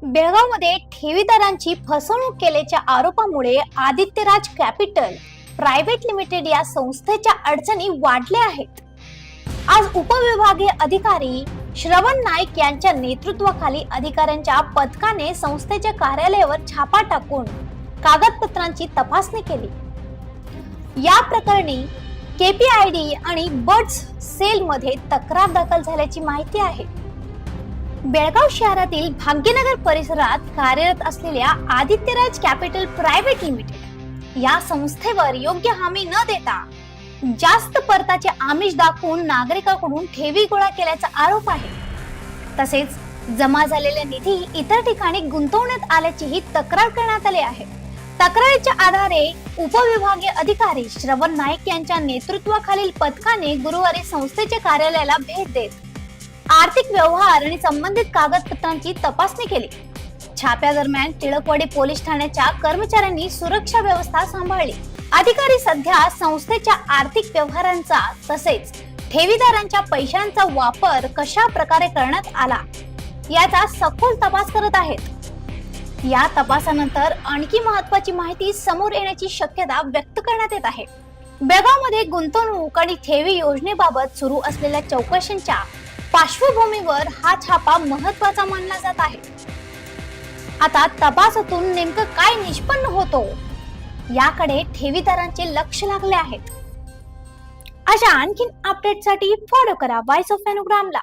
बेळगावमध्ये ठेवीदारांची फसवणूक केल्याच्या आरोपामुळे आदित्यराज कॅपिटल प्रायव्हेट लिमिटेड या संस्थेच्या अडचणी वाढल्या आहेत. आज उपविभागीय अधिकारी श्रवण नाईक यांच्या नेतृत्वाखाली अधिकाऱ्यांच्या पथकाने संस्थेच्या कार्यालयावर छापा टाकून कागदपत्रांची तपासणी केली. या प्रकरणी केपीआयडी आणि बर्ड्स सेल मध्ये तक्रार दाखल झाल्याची माहिती आहे. बेळगाव शहरातील भाग्यनगर परिसरात कार्यरत असलेल्या आदित्यराज कॅपिटल प्रायव्हेट लिमिटेड या संस्थेवर योग्य हमी न देता जास्त परताचे आमिष दाखवून नागरिकांकडून ठेवी गोळा केल्याचा आरोप आहे. तसेच जमा झालेला निधी इतर ठिकाणी गुंतवण्यात आल्याचीही तक्रार करण्यात आली आहे. तक्रारीच्या आधारे उपविभागीय अधिकारी श्रवण नाईक यांच्या नेतृत्वाखालील पथकाने गुरुवारी संस्थेच्या कार्यालयाला भेट देत आर्थिक व्यवहार आणि संबंधित कागदपत्रांची तपासणी केली. छाप्यादरम्यान टिळकवाडी पोलीस ठाण्याच्या कर्मचाऱ्यांनी सुरक्षा व्यवस्था सांभाळली. अधिकारी सध्या संस्थेच्या आर्थिक व्यवहारांचा तसेच ठेवीदारांच्या पैशांचा वापर कशा प्रकारे करण्यात आला याचा सखोल तपास करत आहेत. या तपासानंतर आणखी महत्त्वाची माहिती समोर येण्याची शक्यता व्यक्त करण्यात येत आहे. बेळगावमध्ये गुंतवणूक आणि ठेवी योजनेबाबत सुरू असलेल्या चौकशींच्या पार्श्वभूमीवर हा छापा महत्त्वाचा मानला जात आहे. आता तपासातून नेमकं काय निष्पन्न होतो याकडे ठेवीदारांचे लक्ष लागले आहे. अशा आणखीन अपडेटसाठी फॉलो करा व्हॉइस ऑफ अनुग्रामला.